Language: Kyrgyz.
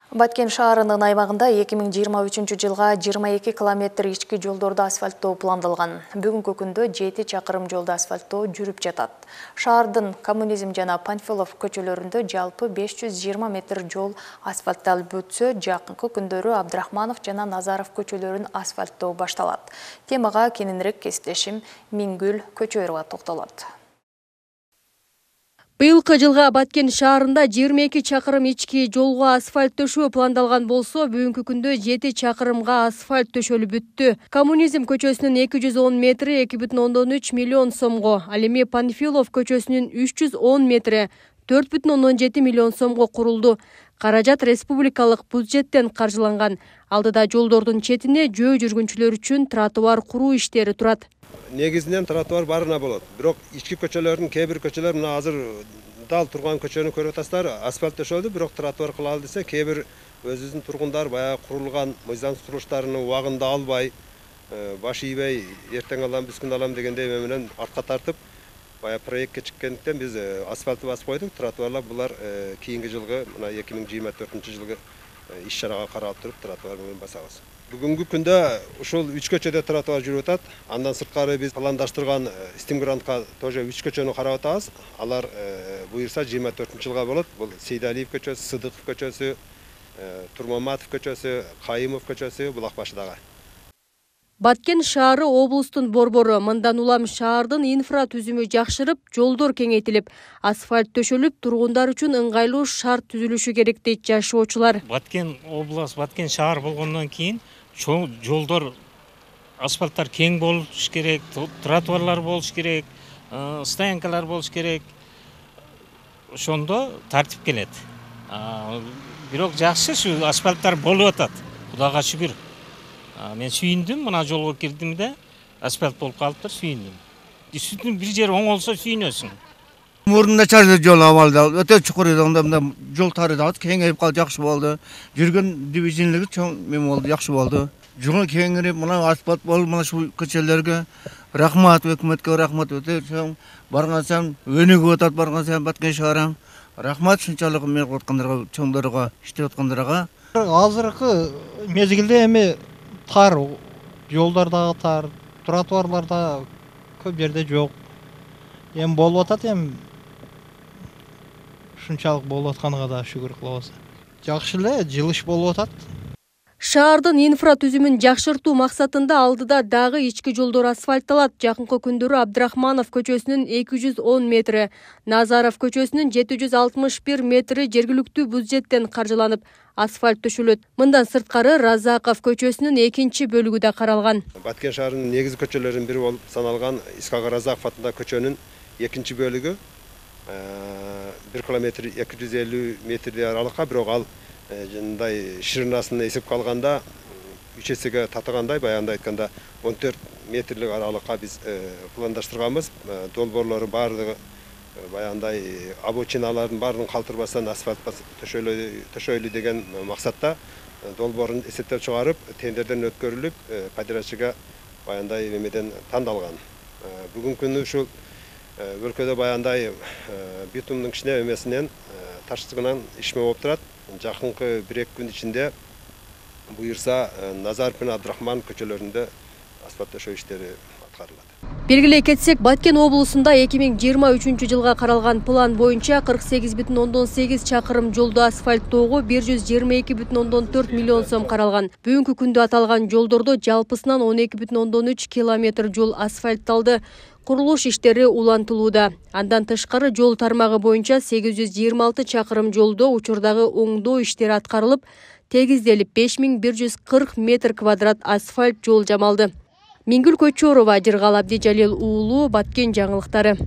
Баткен шаарынын аймагында 2023 жылга 22 километр ички жолдорду асфальттоо пландалган. Бүгүнкү күндө 7 чакырым жолду асфальттоо жүрүп жатат. Шаардын Коммунизм жана Панфилов көчөлөрүндө жалпы 520 метр жол асфальтталып өтсө, жакынкы күндөрү Абдрахманов жана Назаров көчөлөрүн асфальттоо башталат. Темага кененирээк кесиптешим Мингүл Көчөөрова токтолот. Быйылкы жылга Баткен шаарында 22 чакырым ички жолго асфальт төшөө пландалган болсо, бүгүнкү күндө 7 чакырымга асфальт төшөлүп бүттү. Коммунизм көчөсүнүн 210 метри 2,3 миллион сомго, ал эми Панфилов көчөсүнүн 310 метри 4,7 миллион сомго курулду. Каражат республикалык бюджеттен каржыланган. Алдыда жолдордун четине жөө жүргүнчүлөр үчүн тротуар куруу иштери турат. Негизинен тротуар барына болот. Бирок ички көчөлөрдүн кээ бир көчөлөр мына азыр дал турган көчөнү көрүп атасыздар, асфальт төшөлдү, бирок тротуар кылалы десе, кээ бир өзүбүздүн тургундар баягы курулган мыйзамсыз курулуштарын убагында албай, баш ийбей, эртең алам, биз күн алам дегендей менен артка тартып, баягы проектке чыккендиктен биз асфальтты басып койдук. Тротуарлар булар кийинки жылгы, мына 2024 жылгы иш чарага каралып туруп, тротуар менен басабыз. Бүгүнкү күндө ушул 3 көчөдө тротуар жүрүп атат. Андан сырткары биз пландаштырган стимгрантка тоже 3 көчөнү карап атабыз. Алар буйрса 24 жылга болот. Бул Сейдалиев көчөсү, Сыдыков көчөсү, Турмаматов көчөсү, Кайымов көчөсү, Булакбашыдагы. Баткен шаары облустун борбору. Мындан улам шаардын инфра түзүмү жакшырып, жолдор кеңейтилип, асфальт төшөлүп, тургундар үчүн ыңгайлуу шарт түзүлүшү керек дейт жашоочулар. Баткен область, Баткен шаар болгондон кийин жолдор, асфальттар кең болуш керек, тротуарлар болуш керек, стоянкалар болуш керек. Ошондо тартип келет. Бирок жакшы ушу асфальттар болуп атат. Кудайга шүгүр. Мен сүйүндүм, мына жолго кирдимде, асфальт болуп калыптыр, сүйүндүм. Үстүнүн бир жери оңолсо сүйүнөсүң. Мурунда чарда жол абалда, өтө чукур эди, анда жол тарыдат, кеңейип калды, жакшы болду. Жүргөн движениелиги чоң мен болду, жакшы болду. Жол кеңирип, мына асфальт болуп, мына ушул көчөлөргө рахмат, өкмөткө рахмат, өтө чоң. Барган сайын өнүгүп атат, барган сайын Баткен шаарым. Рахмат ушунчалык мен кылып аткандарга, чоңдорго, иштеп аткандарга. Азыркы мезгилде эми тар, жолдордагы тар, тротуарларда көп жерде жок. Эми болуп атат, эми ушунчалык болуп атканга да шүгүр кылабыз. Жакшы эле жылыш болуп атат. Шаардын инфра түзүмүн жакшыртуу максатында алдыда дагы ички жолдор асфальтталат. Жакынкы күндөрү Абдрахманов көчөсүнүн 210 метри, Назаров көчөсүнүн 761 метри жергиликтүү бюджеттен каржыланып, асфальт төшөлөт. Мындан сырткары Разаков көчөсүнүн экинчи бөлүгү да каралган. Баткен шаарынын негизги көчөлөрүнүн бири болуп саналган Исхак Разаков атындагы көчөнүн экинчи бөлүгү 1 километр 250 метрдей аралыкка, бирок ал жандай ширинасына эсепке алганда 3 эсеге татыгандай, баягында айтканда 14 метрлик аралыкка биз пландаштырганбыз. Долбоорлору баардыгы баягындай обочиналардын баарын калтырбастан асфальт төшөйлү деген максатта долбоорун эсептеп чыгарып, тендерден өткөрүлүп, подрядчыга баягындай эмеден тандалган. Бүгүнкү күнү ушул өлкөдө баягындай битумдун кичине эмесинен таштыгынан ишме болуп турат. Жакынкы 1-2 күн ичинде буйрса Назаров менен Абдрахман көчөлөрүндө асфальт төшөө иштери аткарылат. Белгилей кетсек, Баткен облусунда 2023 жылга каралган план боюнча 48,8 чакырым жолду асфальттоого 122,4 миллион сом каралган. Бүгүнкү күндө аталган жолдордо жалпысынан 12,3 километр жол асфальтталды. Курулуш иштери улантылууда. Андан тышкары жол тармагы боюнча 826 чакырым жолдо учурдагы оңдоо иштери аткарылып, тегизделип 5140 метр квадрат асфальт жол жамалды. Мингүл Көчөөрова, Жыргал Абдижалил уулу, Баткен жаңылыктары.